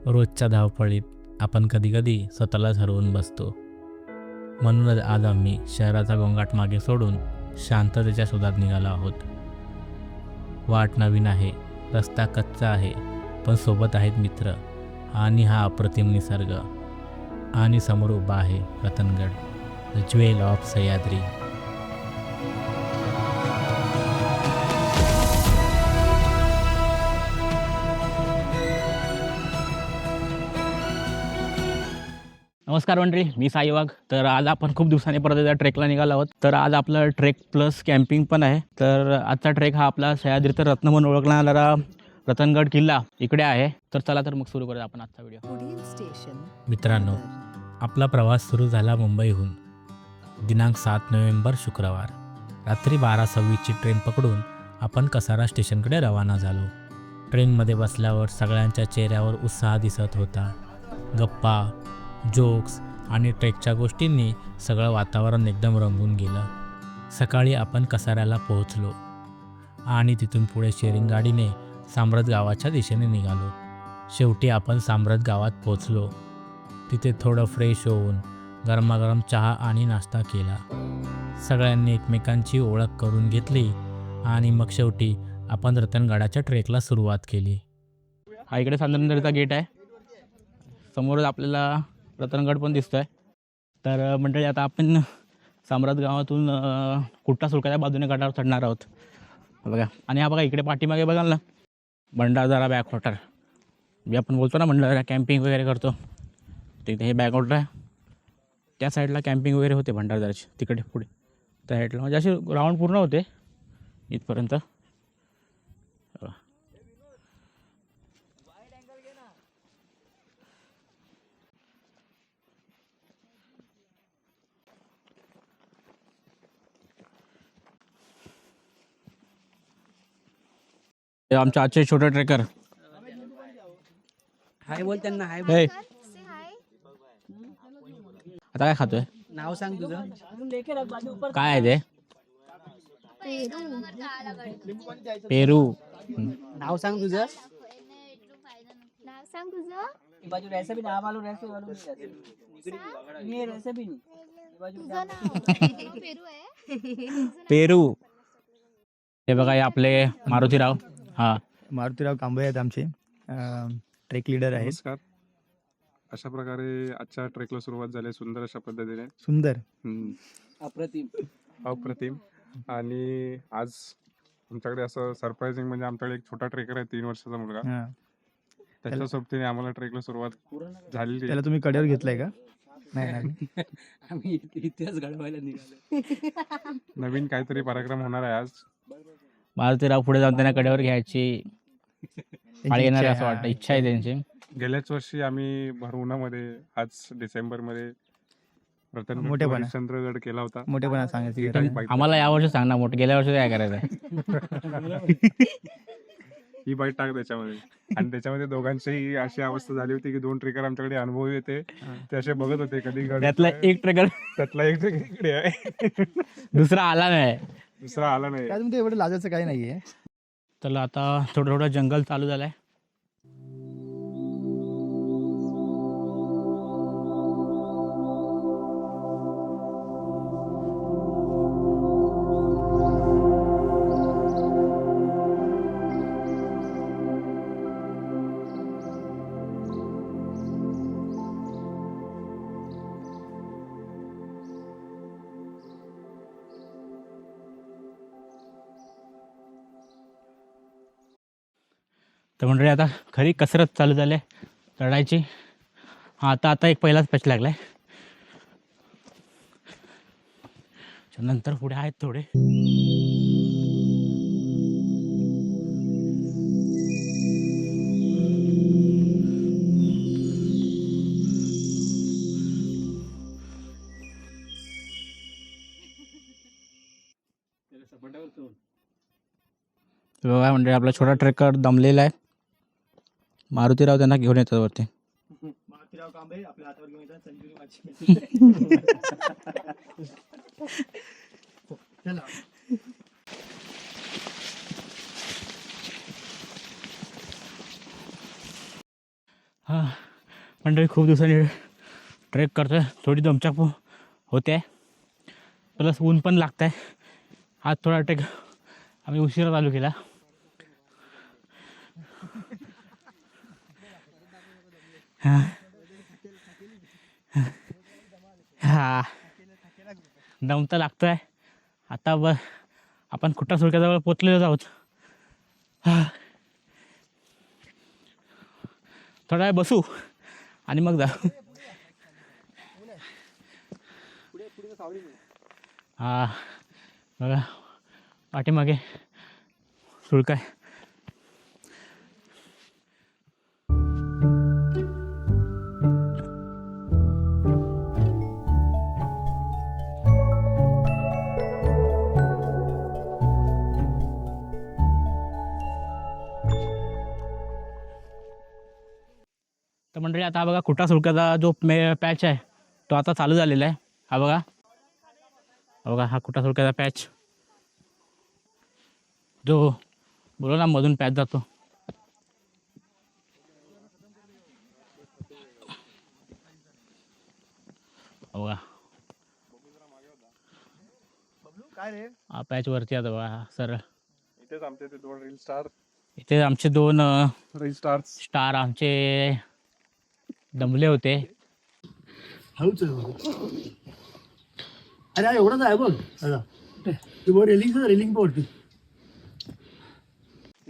रोजच्या धावपळीत आपण कधीकधी स्वतःलाच हरवून बसतो. म्हणूनच आज आम्ही शहराचा गोंगाट मागे सोडून शांततेच्या शोधात निघालो आहोत. वाट नवीन आहे, रस्ता कच्चा आहे, पण सोबत आहेत मित्र आणि हा अप्रतिम निसर्ग. आणि समोर उभा आहे Ratangad, the jewel of Sahyadri. नमस्कार मंडळी, मी साई वाघ. तर आज आपण खूप दिवसांनी परत एकदा ट्रेकला निघालो आहोत. तर आज आपलं ट्रेक प्लस कॅम्पिंग पण आहे. तर आजचा ट्रेक हा आपला सह्याद्री तर रत्न म्हणून ओळखला जाणारा रतनगड किल्ला इकडे आहे. तर चला तर मग सुरू करूया आपण आजचा व्हिडिओ. मित्रांनो, आपला प्रवास सुरू झाला मुंबईहून. दिनांक 7 नोव्हेंबर शुक्रवार रात्री 12:26ची ट्रेन पकडून आपण कसारा स्टेशनकडे रवाना झालो. ट्रेनमध्ये बसल्यावर सगळ्यांच्या चेहऱ्यावर उत्साह दिसत होता. गप्पा, जोक्स आणि ट्रेकच्या गोष्टींनी सगळं वातावरण एकदम रंगून गेलं. सकाळी आपण कसाऱ्याला पोहोचलो आणि तिथून पुढे शेअरिंग गाडीने साम्रत गावाच्या दिशेने निघालो. शेवटी आपण साम्रत गावात पोहोचलो. तिथे थोडं फ्रेश होऊन गरमागरम चहा आणि नाश्ता केला. सगळ्यांनी एकमेकांची ओळख करून घेतली आणि मग शेवटी आपण रतनगडाच्या ट्रेकला सुरुवात केली. हा इकडे सांद्रनगरचा गेट आहे. समोरच आपल्याला रतनगड पण दिसतोय. तर मंडळी, आता आपण साम्रात गावातून कुट्टा सुळकाच्या बाजूने गडावर चढणार आहोत. बघा, आणि हा बघा इकडे पाठीमागे बघाल ना, भंडारदरा बॅकवॉटर, जे आपण बोलतो ना भंडारदरा कॅम्पिंग वगैरे करतो, तिथे हे बॅकवॉटर आहे. त्या साईडला कॅम्पिंग वगैरे होते भंडारदराची, तिकडे पुढे त्या साईडला म्हणजे असे राऊंड पूर्ण होते इथपर्यंत. हे आमचे आजचे छोटे ट्रेकर. हाय बोल त्यांना, हाय हे आता काय खातोय? नाव सांग तुझं. काय आहे ते? पेरू. नाव सांग तुझं. नाव सांग तुझं. बाजू रेसिपी नाव आलो रेसिपी ये रेसिपी तुझं नाव पेरू आहे. पेरू. हे बघा, हे आपले मारुतीराव. हा, मारुतीराव कांबळे आहेत आमचे, ट्रेक लीडर आहेत. नमस्कार. अशा प्रकारे आजच्या ट्रेकला सुरुवात झाली, सुंदर अशा पद्धतीने. सुंदर. अप्रतिम. अप्रतिम. आणि आज आमच्याकडे असं सरप्राइझिंग म्हणजे आमच्याकडे एक छोटा ट्रेकर आहे, 3 वर्षाचा मुलगा. हा. त्याच्या सोबतीने आम्हाला ट्रेकला सुरुवात झालेली आहे. त्याला तुम्ही कडेवर घेतलाय का? नाही नाही. आम्ही इतिहास घडवायला निघालो. नवीन काहीतरी पराक्रम होणार आहे आज. मारुतीराव पुढे जाऊन त्यांना कडेवर घ्यायची पाळी येणार आहे असं वाटतं. इच्छा आहे त्यांची. गेल्याच वर्षी आम्ही भर उन्हामध्ये, आज डिसेंबरमध्ये रतनगड मोठेपणा. हरिश्चंद्रगड केला होता. मोठेपणा सांगायची इथं गरज नाही. बाईक- आम्हाला यावर्षी सांग ना, मोठं गेल्या वर्षी काय करायचं आहे? ही बाईट टाक त्याच्यामध्ये. आणि त्याच्यामध्ये दोघांचीही अशी अवस्था झाली होती की 2 ट्रेकर आमच्याकडे अनुभवी होते. ते असे बघत होते कधी गड त्यातला एक ट्रेकर त्यातला एक ट्रेकर इकडे आहे, दुसरा आला नाही. दुसरा आला नाही. त्यात तुमचं एवढं लाजायचं काही नाहीये. तर आता थोडं थोडं जंगल चालू झालंय. तर मंडळी, आता खरी कसरत चालू झाली आहे चढायची. हा, आता एक पहिलाच पॅच लागलाय. नंतर पुढे आहेत थोडे. बघा म्हणजे आपला छोटा ट्रेकर दमलेला आहे. मारुतीराव त्यांना घेऊन येतात वरती. मारुतीराव कांबळे आपल्या हातावर घेऊन येतात संजीवनी माची. चला. हां मंडळी खूप दिवसांनी ट्रेक करतो आहे. थोडी दमछाक होते आहे प्लस ऊन पण लागत आहे. आज थोडा ट्रेक आम्ही उशिरा चालू केला. हां हां दम तर लागतो आहे. आता आपण खुट्टा सुळक्याजवळ पोचलेलो आहोत. थोडा वेळ बसू आणि मग जाऊ. हा बघा पाठीमागे सुळका आहे. तर मंडळी आता हा बघा खुटा सुळक्याचा जो पॅच आहे तो आता चालू झालेला आहे. हा बघा हा खुटा सुळक्याचा पॅच जो बोलो ना मधून पॅच जातो. बघा हा पॅच वरती आता बघा सरळ. इथेच आमचे ते 2 रील स्टार, इथे आमचे 2 रील स्टार्स स्टार आमचे दमले होते. हळूच आहे. अरे हा एवढाच आहे बघ दादा. तू रेलिंग पडते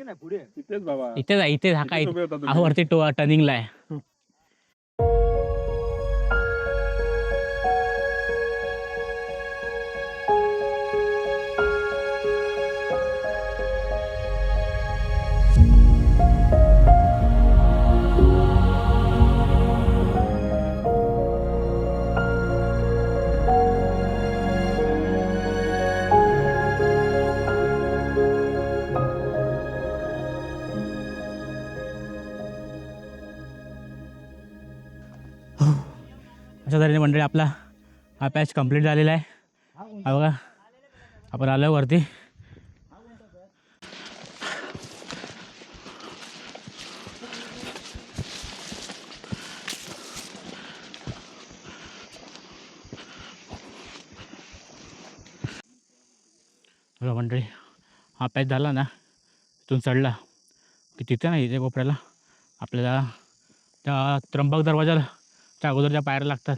नाही पुढे. इथेच बाबा. इथे हा काय इथेच उभे होता तुम्ही. हा वरती टर्निंगला आहे. अशा तऱ्हेने मंडळी आपला हा पॅच कंप्लीट झालेला आहे. हा बघा आपण आलो वरती. बघा मंडळी हा पॅच झाला ना इथून चढला की तिथे नाही इथे कोपऱ्याला आपल्याला त्या त्र्यंबक दरवाजाला त्या अगोदर ज्या पायऱ्या लागतात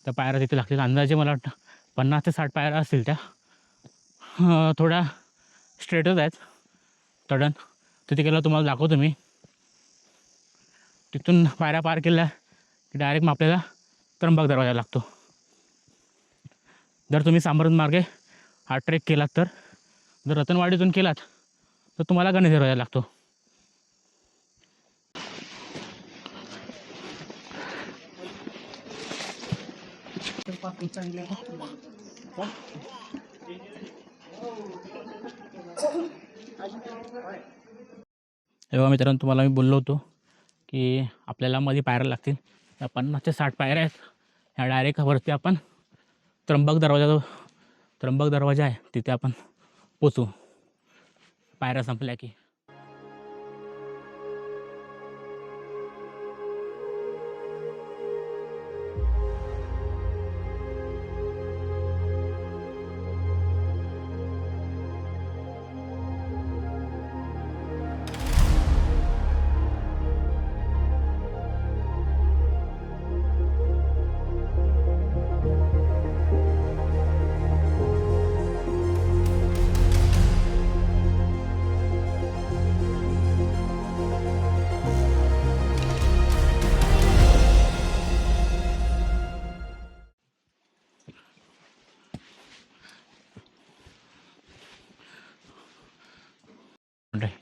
त्या पायऱ्या तिथे लागतील. अंदाजे मला वाटतं 50 ते 60 पायऱ्या असतील त्या. थोड्या स्ट्रेटच आहेत चढण. तिथे गेलं तुम्हाला दाखवतो मी. तिथून पायऱ्या पार केल्या की डायरेक्ट मग आपल्याला त्र्यंबक दरवाजा लागतो. जर तुम्ही सांबरन मार्गे हा ट्रेक केलात तर, जर रतनवाडीतून केलात तर तुम्हाला गणेश दरवाजा लागतो. तेव्हा मित्रांनो तुम्हाला मी बोललो होतो की आपल्याला मध्ये पायऱ्या लागतील. त्या 50 ते 60 पायऱ्या आहेत. ह्या डायरेक्ट वरती आपण त्र्यंबक दरवाजा आहे तिथे आपण पोचू पायऱ्या संपल्या की.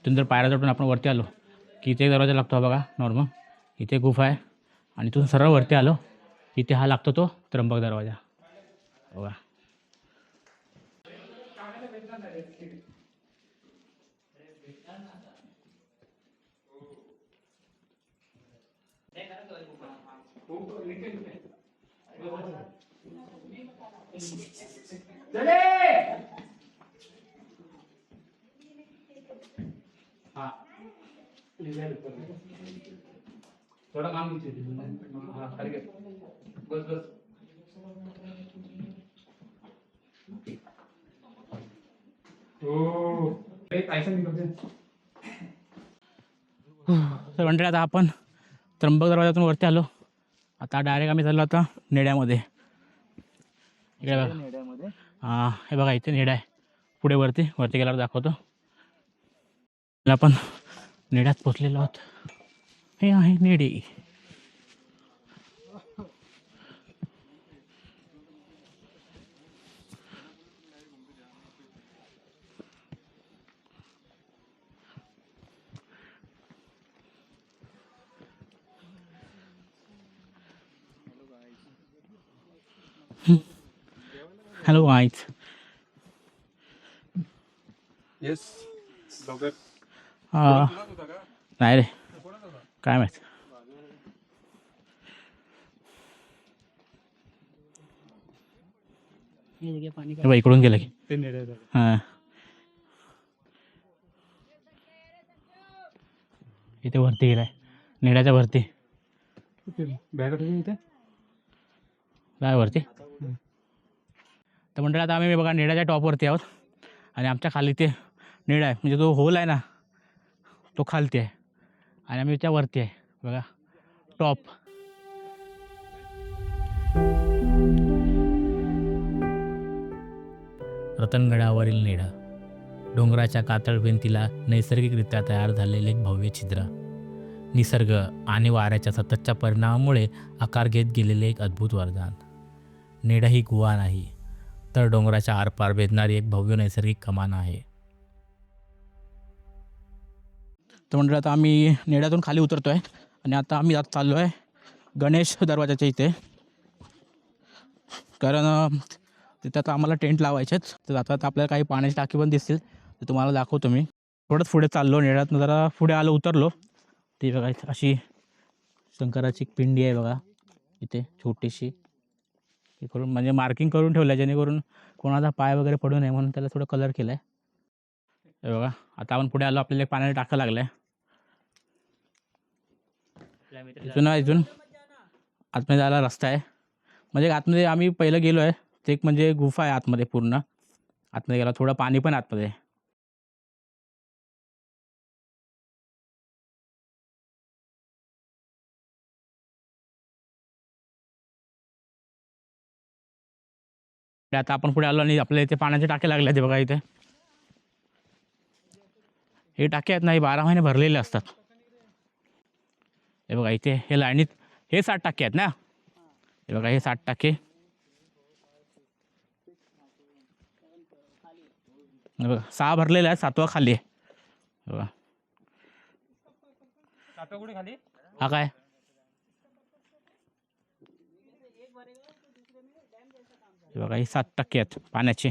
इथून जर पायऱ्या चढून आपण वरती आलो की इथे दरवाजा लागतो. बघा नॉर्मल इथे गुफा आहे आणि इथून सरळ वरती आलो इथे हा लागतो तो त्र्यंबक दरवाजा. बघा थोडा मागून बस बस. तर मंडळी आता आपण त्र्यंबक दरवाजातून वरती आलो. आता डायरेक्ट आम्ही चाललो आता नेड्यामध्ये. इकडे बघा. नेड्यामध्ये हां हे बघा इथे नेडा आहे. पुढे वरती गेल्यावर दाखवतो. आपण नेड्यात पोचलेलो आहोत. हे आहे नेडे. Hello guys. येस लवकर. नाही रे काय माहित. पाणी हे बघ इकडून गेलं की. ते नेडे हां इथे वरती गेलाय नेड्याच्या वरती. बॅग इथे काय वरती. तर मंडळी आता आम्ही बघा नेड्याच्या टॉपवरती आहोत आणि आमच्या खाली ते नेडा आहे म्हणजे जो होल आहे ना तो खालती आहे आणि आम्ही त्या वरती आहे बघा टॉप. रतनगडावरील नेडा डोंगराच्या कातळ भिंतीला नैसर्गिकरित्या तयार झालेले एक भव्य छिद्र. निसर्ग आणि वाऱ्याच्या सततच्या परिणामामुळे आकार घेत गेलेले एक अद्भुत वरदान. नेडा ही गुहा नाही तर डोंगराच्या आरपार भेदणारी एक भव्य नैसर्गिक कमान आहे. तर मंडळी आता आम्ही नेड्यातून खाली उतरतो आहे आणि आता आम्ही आता चाललो आहे गणेश दरवाजाच्या इथे. कारण तिथे आता आम्हाला टेंट लावायचेच. तर आता आपल्याला काही पाण्याची टाकी पण दिसतील तर तुम्हाला दाखवतो मी. थोडंच पुढे चाललो नेड्यातून जरा पुढे आलो उतरलो. ती बघा अशी शंकराची पिंडी आहे बघा इथे छोटीशी. हे करून म्हणजे मार्किंग करून ठेवलं आहे जेणेकरून कोणाचा पाय वगैरे पडू नये म्हणून त्याला थोडं कलर केलं आहे. हे बघा आता आपण पुढे आलो. आपल्याला एक पाण्याला टाका लागला आहे. इथून आतमध्ये जायला रस्ता आहे. म्हणजे आतमध्ये आम्ही पहिलं गेलो आहे ते एक म्हणजे गुफा आहे आतमध्ये पूर्ण. आतमध्ये गेला थोडं पाणी पण आतमध्ये. आता आपण पुढे आलो आणि आपल्या इथे पाण्याचे टाके लागले ते बघा. इथे हे टाके आहेत ना हे 12 महिने भरलेले असतात. हे बघा इथे हे लाईनीत हे 7 टाके आहेत ना. हे बघा हे 7 टाके. हे बघा 6 भरलेले आहेत 7वा खाली आहे. बघा 7 कुठे खाली. हा काय हे बघा हे 7 टक्के आहेत पाण्याचे.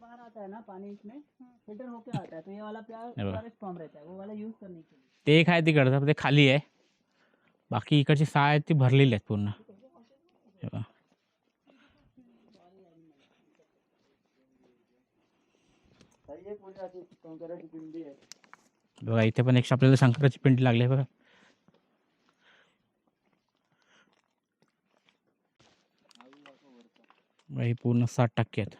बाहर आता है ना पानी इसमें फिल्टर होके आता है तो ये वाला प्यार फॉर्म रहता है वो वाला यूज करने के लिए. ते एक आहे तिकडचं ते खाली आहे. बाकी इकडची 6 आहेत ती भरलेली आहेत पूर्ण. हे बघा ये पूजा की शंकराची पिंडी आहे. बघा इथे पण एक आपल्याला शंकराची पिंडी लागली आहे बघा. ही पूर्ण 7 टक्के आहेत.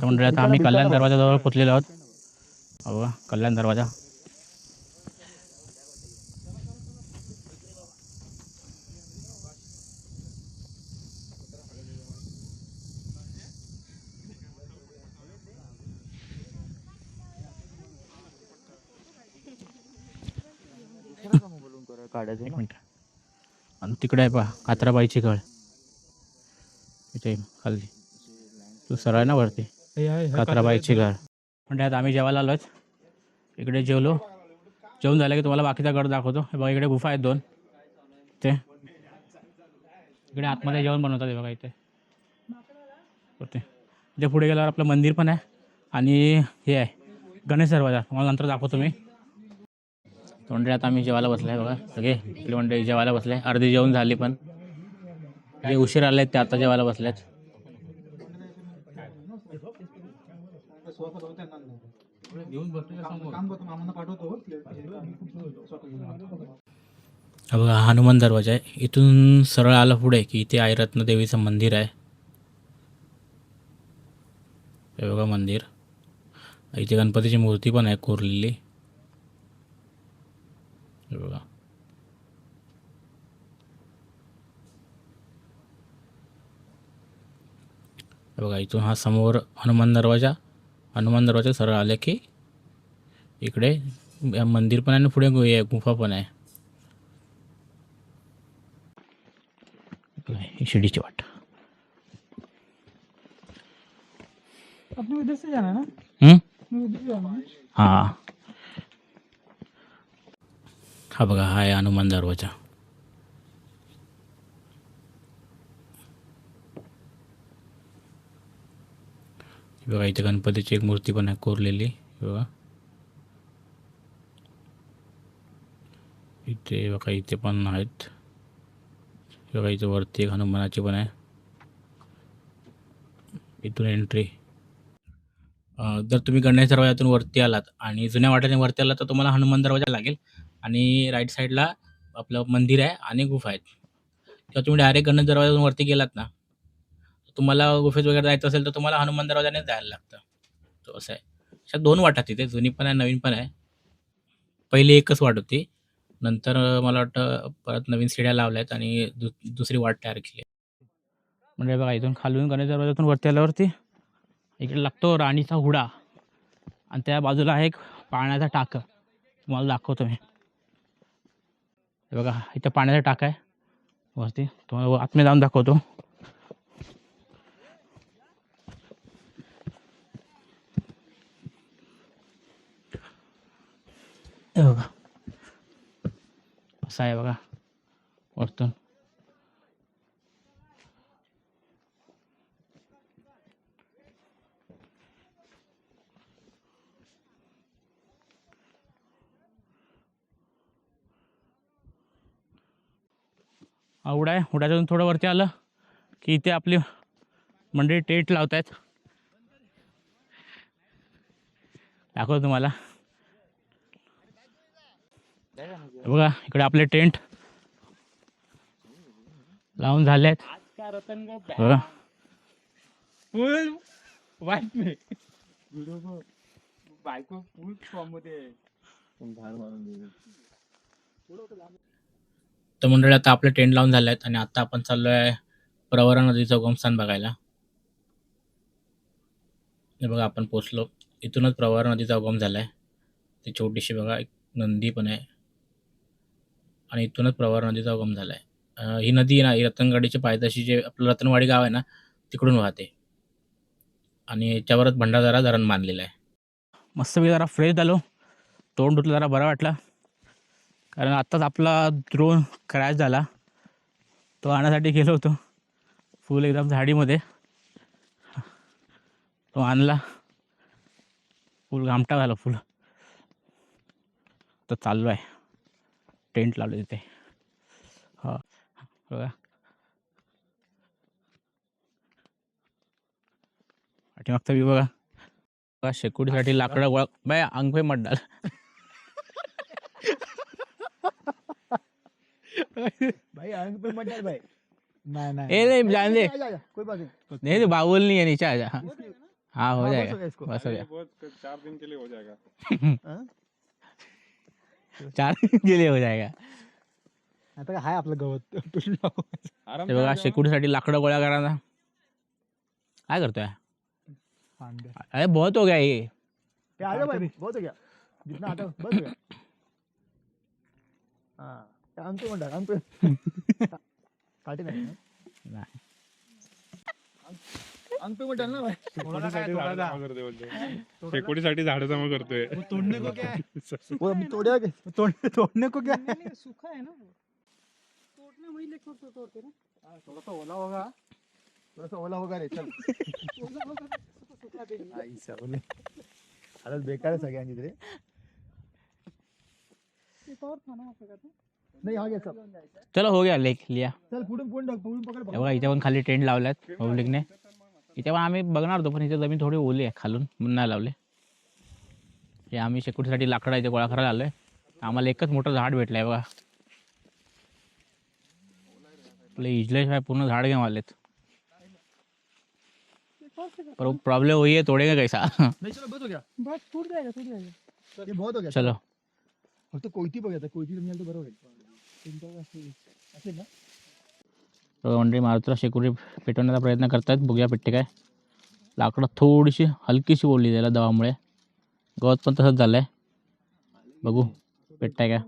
मंडळी आता आम्ही कल्याण दरवाजाजवळ पोचलेलो आहोत. बघा कल्याण दरवाजा. एक मिनिट. आणि तिकडे आहे पहा कात्राबाईची कळ इथे खाली. तू सरळ आहे ना वरती कात्राबाईची घळ. म्हणजे आता आम्ही जेवायला आलोच. इकडे जेवलो. जेवून झालं की तुम्हाला बाकीचा गड दाखवतो. हे बघा इकडे गुफा आहेत 2. ते इकडे आतमध्ये जेवण बनवतात हे बघा इथे. ते इथे पुढे गेल्यावर आपलं मंदिर पण आहे आणि हे आहे गणेश दरवाजा. तुम्हाला नंतर दाखवतो मी. मंडळी आता आम्ही जेवायला बसलाय बघा, सगळे आपली मंडळी जेवायला बसले, अर्धी जेवण झाली पण जे उशीर आले ते आता जेवायला बसलेत. हा बघा हनुमान दरवाजा आहे. इथून सरळ आलं पुढे की इथे आईरत्न देवीचं मंदिर आहे. हे बघा मंदिर, इथे गणपतीची मूर्ती पण आहे कोरलेली. हे बघा इथून हा समोर हनुमान दरवाजा सरळ आले की इकडे मंदिर पण आहे आणि पुढे गुफा पण आहे. ही शिडीची वाट. अपने उधर से जाना है ना, उधर से जाना है. हा हा बघा हा आहे हनुमान दरवाजा. बघा इथे गणपतीची एक मूर्ती पण आहे कोरलेली. बघा इथे बघा इथे पण आहेत. बघा इथे वरती एक हनुमानाची पण आहे. इथून एंट्री. जर तुम्ही गणेश दरवाजातून वरती आलात आणि जुन्या वाट्याने वरती आलात तर तुम्हाला हनुमान दरवाजा लागेल आणि राईट साईडला आपलं मंदिर आहे आणि गुफा आहेत. किंवा तुम्ही डायरेक्ट गणेश दरवाजातून वरती गेलात ना, तुम्हाला गुफेत वगैरे जायचं असेल तर तुम्हाला हनुमान दरवाजानेच जायला लागतं. तो असं आहे. अशा 2 वाटा तिथे, जुनी पण आहे नवीन पण आहे. पहिली एकच वाट होती, नंतर मला वाटतं परत नवीन शिड्या लावल्या आहेत आणि दुसरी वाट तयार केली आहे. म्हणजे बघा इथून खालून गणेश दरवाजातून वरती आल्यावरती इकडे लागतो राणीचा हुडा आणि त्या बाजूला आहे एक पाण्याचा टाका. तुम्हाला दाखवतो मी. हे बघा इथं पाण्याचा टाका आहे वरती, तुम्हाला आतमध्ये जाऊन दाखवतो. हे बघा असं आहे बघा वरतून. हा हुडा आहे. हुड्यातून थोडं वरती आलं की इथे आपली मंडळी टेंट लावत आहेत. दाखवतो तुम्हाला. बघा इकडे आपले टेंट लावून झाले आहेत. बघा बायको फुल फॉर्म मध्ये. तर मंडळी आता आपले टेंट लावून झाले आहेत आणि आता आपण चाललो आहे प्रवरा नदीचं उगमस्थान बघायला. हे बघा आपण पोचलो. इथूनच प्रवरा नदीचा उगम झाला आहे. ती छोटीशी बघा एक नंदी पण आहे आणि इथूनच प्रवरा नदीचा उगम झाला आहे. ही नदी ना ही रतनगडीच्या पायथ्याशी जे आपलं रतनवाडी गाव आहे ना तिकडून वाहते आणि याच्यावरच भंडारदरा धरण बांधलेलं आहे. मस्त मी जरा फ्रेश झालो, तोंड धुतलं, जरा बरं वाटलं. कारण आत्ताच आपला ड्रोन क्रॅश झाला, तो आणण्यासाठी गेलो होतो. फुल एकदम झाडीमध्ये तो आणला, फुल घामटा झाला फुल. तर चाललो आहे, टेंट लावलं तिथे. हा बघा पाठीमागचा व्ह्यू बघा. बघा शेकोटीसाठी लाकडं गोळा. बाय अंगफे मड्डाल. भाई अंग पे मत डाल भाई. नहीं ए नहीं जान दे, कोई बात नहीं. नहीं तो बाबुल नहीं है नीचे आजा. हाँ हो जाएगा, बस हो गया. बहुत 4 दिन के लिए हो जाएगा. 4 दिन के लिए हो जाएगा. आता हाय आपलं गवत. आराम ते बघा शेकोटीसाठी लाकडं गोळा करायला. काय करतोय? अरे बहुत हो गया ये. क्या आ गया भाई, बहुत हो गया. जितना आता बस हो गया. हाँ अंग पे मत डाल, अंग पे काटे नहीं नाही. अंग पे मत डालना भाई. शेकोटीसाठी झाडं जमा करतोय बोलतोय. शेकोटीसाठी झाडं जमा करतोय. तोड़ने को क्या है? वो अभी तोड़े के तोड़ने को क्या है? सूखा है ना वो, तोड़ना वही लेकर तोड़ते ना. थोड़ा सा ओला होगा, थोड़ा सा ओला होगा रे. चल सूखा देंगे. आई बोले हालत बेकार आहे सगळ्यांची तरी. नाही हा घ्यायचा. चलो हो गया लेक लिया. चल पुढून पुढून पकड. हे बघा इथे पण खाली टेंट लावल्यात पब्लिकने. इथे पण आम्ही बघणार होतो पण इथे जमीन थोडी ओली आहे खालून म्हणून नाही लावले. हे आम्ही शेकोटीसाठी लाकडं इथे गोळा करायला आलोय. आम्हाला एकच मोठं झाड भेटलंय बघा. आपले इजल्याशिवाय पूर्ण झाड घेऊन आलेत. पर प्रॉब्लम वही है तोड़ेगा कैसा. नाही चलो बहुत हो गया. बस टूट जाएगा. ये बहुत हो गया. चलो फक्त कोयती बघा कोयती तुम्ही तर बरोबर आहे. असेल ना. मंडळी मारुतीला शेकोटी पेटवण्याचा प्रयत्न करतात. बघूया पेटते काय. लाकडं थोडीशी हलकीशी ओढली त्याला दवामुळे. गवत पण तसंच झालंय. बघू पेटताय का.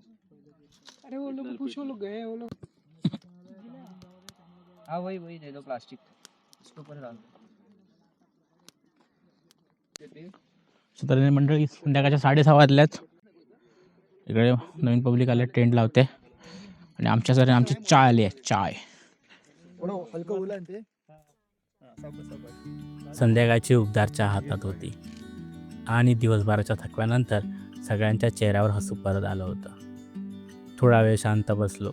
अरे वो लोग कुछ वो लोग गए वो लोग. हाँ वही दे दो प्लास्टिक इसके ऊपर डाल दो. तऱ्हेने मंडळी संध्याकाळच्या 6:30 वाजल्यात. इकडे नवीन पब्लिक आले टेंट लावते आणि आमच्यासाठी आमची चाय आली आहे. चाय हलकं ओला ते. संध्याकाळची उबदार चहा हातात होती आणि दिवसभराच्या थकव्यानंतर सगळ्यांच्या चेहऱ्यावर हसू परत आलं होतं. थोडा वेळ शांत बसलो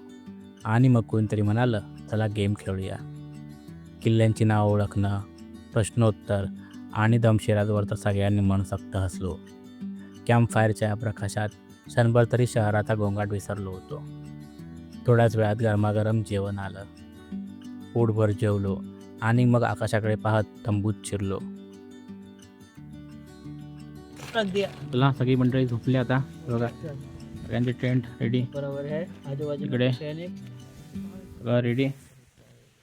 आणि मग कोणीतरी म्हणालं चला गेम खेळूया. किल्ल्यांची नावं ओळखणं, प्रश्नोत्तर आणि दमशेराजवर तर सगळ्यांनी मनसोक्त हसलो. कॅम्पफायरच्या या प्रकाशात क्षणभर तरी शहराचा गोंगाट विसरलो होतो. थोड्याच वेळात गरमागरम जेवण आलं. पोटभर जेवलो आणि मग आकाशाकडे पाहत तंबूत शिरलो. तुला सगळी मंडळी झोपली आता बघा. सगळ्यांचे टेंट रेडी. बरोबर है. आजूबाजू इकडे सगळं रेडी.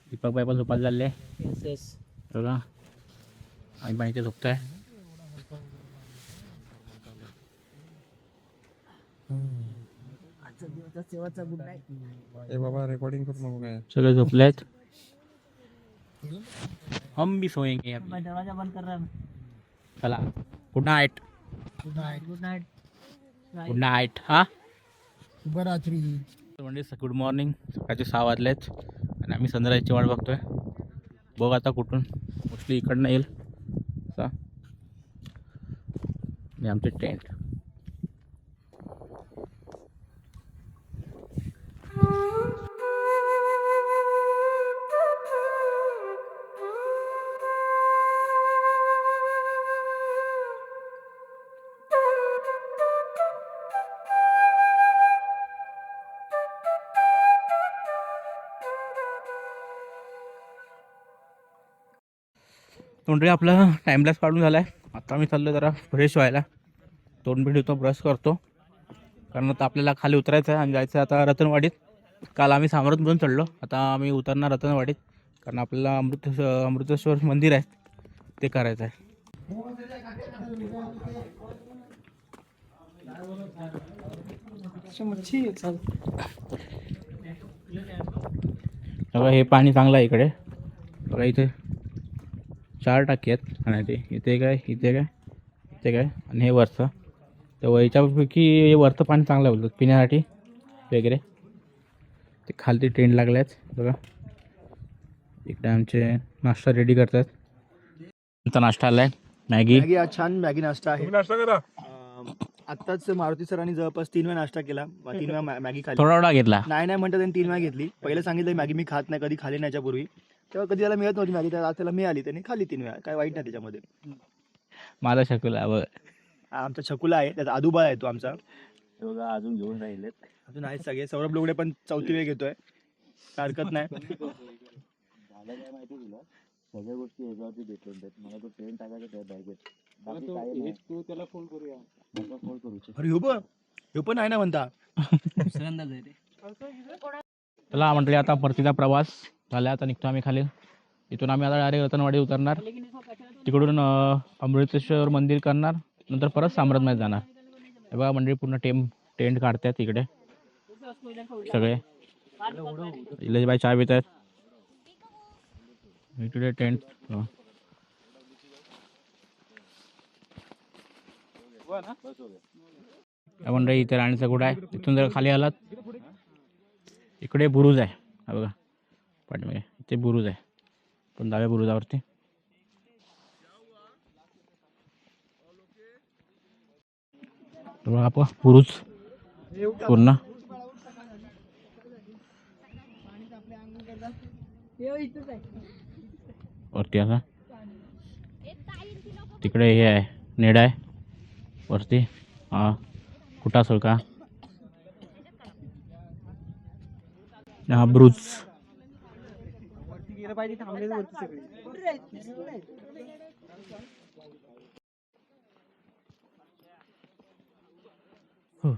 दीपक बाई पण झोपायला चालले बघा. आणि पण इथे झोपतोय. बाबा रेकॉर्डिंग करू नको काय. सगळे झोपलेत. हम भी सोएंगे अभी. मैं दरवाजा बंद कर रहा हूँ. चला good night. Good Knight. Good night. हा शुभरात्री. म्हणजे गुड मॉर्निंग. सकाळचे 6 वाजलेत आणि आम्ही सनराईजची वाट बघतोय. बघ आता कुठून. मोस्टली इकडनं येईल असा. आणि आमचे टेंट. तोंडरी आपला टाइमलेस काढून झाला आहे. आता मी चाललो जरा फ्रेश व्हायला. तोंड धुतो, ब्रश करतो कारण आता आपल्याला खाली उतरायचं आहे आणि जायचं आहे आता रतनवाडीत. काल आम्ही सामरतमधून चढलो. आता आम्ही उतरणार रतनवाडीत कारण आपल्याला अमृतेश्वर मंदिर आहे ते करायचं आहे. मच्छी बघा हे पाणी चांगलं आहे इकडे. बघा इथे 4 टाकी आहेत आणि इथे काय इथे काय इथे काय आणि हे वरचं. तर याच्यापैकी हे वरचं पाणी चांगलं आहे बोलतात पिण्यासाठी वगैरे. ते खालती टेंट लागले आहेत बघा. इकडे आमचे नाश्ता रेडी करतात. आमचा नाश्ता आला आहे मॅगी. आज छान मॅगी नाश्ता आहे. तुम्ही नाश्ता करा. आत्ताच मारुती सरांनी जवळपास 3 वेळा नाश्ता केला. 3 वेळा मॅगी खाल्ली. थोडा घेतला. नाही म्हणतात त्यांनी 3 वेळा घेतली. पहिले सांगितलं मॅगी मी खात नाही, कधी खाली नाही याच्यापूर्वी. तेव्हा कधी त्याला मिळत नव्हती मॅगी. आज त्याला मिळाली, त्यांनी खाल्ली 3 वेळा. काय वाईट नाही त्याच्यामध्ये. माझा शकुला आमचा छकुला आहे, त्याचा आदुबा आहे तो आमचा. बघा अजून घेऊन राहिलेत. अजून आहेत सगळे. सौरभ लोगडे पण 4थी वेळ घेतोय. हरकत नाही. सगळ्या गोष्टी ह्याच्यावरती भेटून मला तो ट्रेन टाकायचा त्या बॅगेत. तू त्याला फोन करूया. फोन करू. अरे ह्यो पण आहे ना म्हणता. चला मंडळी आता परतीचा प्रवास झाला. आता निघतो आम्ही खाली. इथून आम्ही आता डायरेक्ट रतनवाडी उतरणार. तिकडून अमृतेश्वर मंदिर करणार. नंतर परत सामरतमध्ये जाणार. हे बघा मंडळी पूर्ण टेंट काढतात इकडे सगळे. इलेशबाई चहा पित आहेत इकडे टेंट. मंडळी इथे राणीचा गुडा आहे. इथून जर खाली आलात इकडे बुरुज आहे. हा बघा पाठीमागे इथे बुरुज आहे. पण डाव्या बुरुजावरती बघा आपण बुरुज पूर्ण वरती असा तिकडे हे आहे नेडा आहे वरती हा कुठा सुळका हा ब्रूज हो.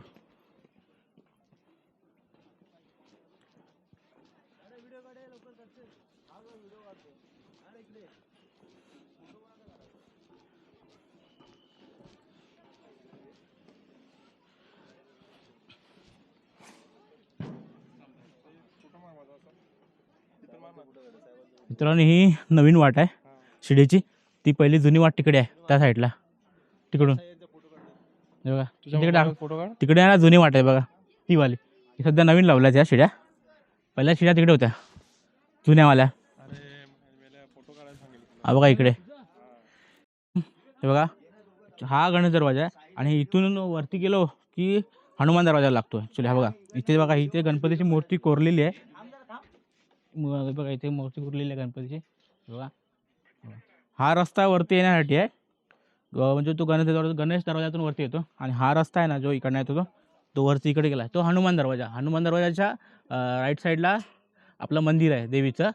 मित्रांनो ही नवीन वाट आहे शिडीची ती पहिली जुनी वाट तिकडे आहे त्या साईडला तिकडून हे बघा तिकडे आहे ना जुनी वाट आहे बघा ती वाली ही सध्या नवीन लावल्या त्या शिड्या पहिल्या शिड्या तिकडे होत्या जुन्यावाल्या हा बघा इकडे हे बघा हा गणेश दरवाजा आहे आणि इथून वरती गेलो की हनुमान दरवाजा लागतो ॲक्च्युली हा बघा इथे बघा इथे गणपतीची मूर्ती कोरलेली आहे बघा इथे मूर्ती कोरलेली आहे गणपतीची बघा हा रस्ता वरती येण्यासाठी आहे म्हणजे तो गणेश दरवाजातून वरती येतो आणि हा रस्ता आहे ना जो इकडनं येतो तो वरती इकडे गेला तो हनुमान दरवाजाच्या राईट साईडला आपलं मंदिर आहे देवीचं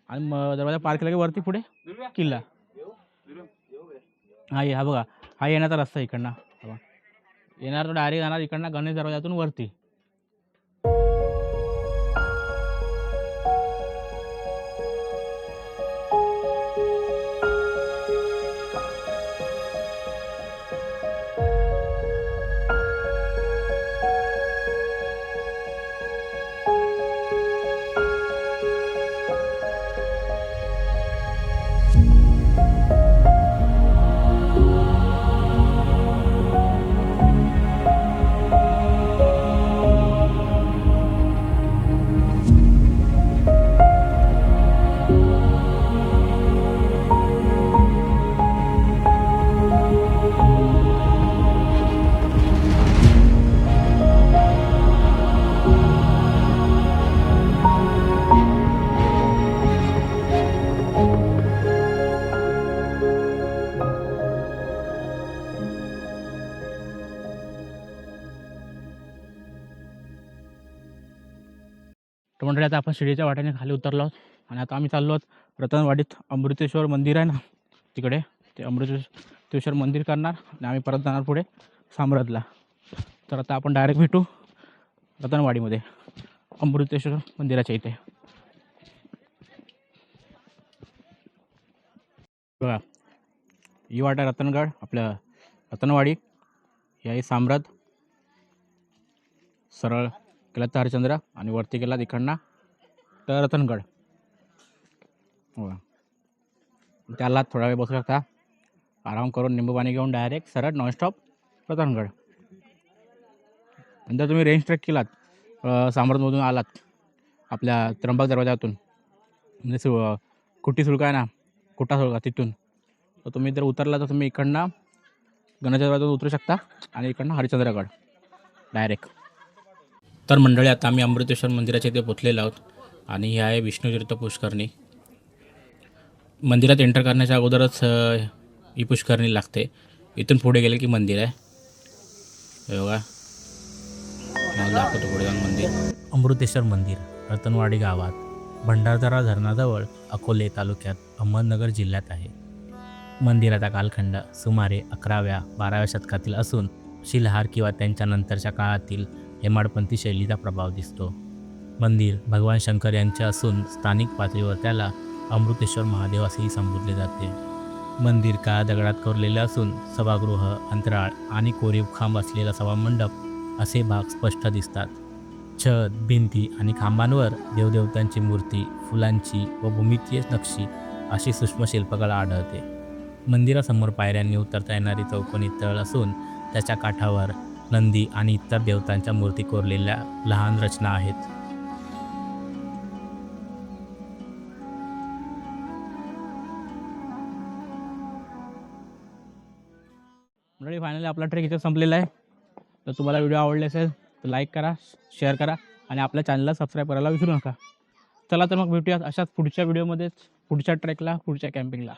आणि दरवाजा पार केला की वरती पुढे किल्ला हा बघा हा येण्याचा रस्ता इकडनं येणार तो डायरेक्ट जाणार इकडनं गणेश दरवाजातून वरती तर मंडळी आता आपण शिडीच्या वाट्याने खाली उतरलो आहोत आणि आता आम्ही चाललो आहोत रतनवाडीत अमृतेश्वर मंदिर आहे ना तिकडे ते अमृतेश्वर मंदिर करणार आणि आम्ही परत जाणार पुढे साम्राजला. तर आता आपण डायरेक्ट भेटू रतनवाडीमध्ये अमृतेश्वर मंदिराच्या इथे. बघा ही वाट आहे रतनगड आपल्या रतनवाडी, ही आहे साम्राज. सरळ केला तर हरिश्चंद्र आणि वरती गेला तिकडनं तर रतनगड. हो त्याला थोडा वेळ बसू शकता, आराम करून निंबू पाणी घेऊन डायरेक्ट सरळ नॉनस्टॉप रतनगड. नंतर तुम्ही रेंज ट्रेक केलात साम्राजमधून आलात आपल्या त्र्यंबक दरवाजातून म्हणजे कुट्टी सुळका आहे ना, कुट्टा सुळका तिथून, तर तुम्ही जर उतरला तर तुम्ही इकडनं गणेश दरवाजातून उतरू शकता आणि इकडनं हरिश्चंद्रगड डायरेक्ट. तर मंडळी आता आम्ही अमृतेश्वर मंदिराच्या इथे पोचलेलो आहोत आणि ही आहे विष्णुतीर्थ पुष्करणी. मंदिरात एंटर करण्याच्या अगोदरच ही पुष्करणी लागते. इथून पुढे गेले की मंदिर आहे. हे बघा मला दाखवतो पुढे जाऊन मंदिर. अमृतेश्वर मंदिर रतनवाडी गावात भंडारदरा धरणाजवळ अकोले तालुक्यात अहमदनगर जिल्ह्यात आहे. मंदिराचा कालखंड सुमारे 11व्या-12व्या शतकातील असून शिलाहार किंवा त्यांच्या नंतरच्या काळातील हेमाडपंथी शैलीचा प्रभाव दिसतो. मंदिर भगवान शंकर यांचे असून स्थानिक पातळीवर त्याला अमृतेश्वर महादेव असेही संबोधले जाते. मंदिर काळ्या दगडात कोरलेले असून सभागृह, अंतराळ आणि कोरीव खांब असलेला सभामंडप असे भाग स्पष्ट दिसतात. छत, भिंती आणि खांबांवर देवदेवतांची मूर्ती, फुलांची व भूमितीय नक्षी अशी सूक्ष्म शिल्पकला आढळते. मंदिरासमोर पायऱ्यांनी उतरता येणारी चौकोनी तळ असून त्याच्या काठावर नंदी आणि इतर देवतांच्या मूर्ती कोरलेल्या लहान रचना आहेत. मंडळी फायनली आपला ट्रेक इथे संपलेला आहे. तर तुम्हाला व्हिडिओ आवडले असेल तर लाईक करा, शेअर करा आणि आपल्या चॅनलला सबस्क्राईब करायला विसरू नका. चला तर मग भेटूयात अशाच पुढच्या व्हिडिओमध्येच, पुढच्या ट्रेकला, पुढच्या कॅम्पिंगला.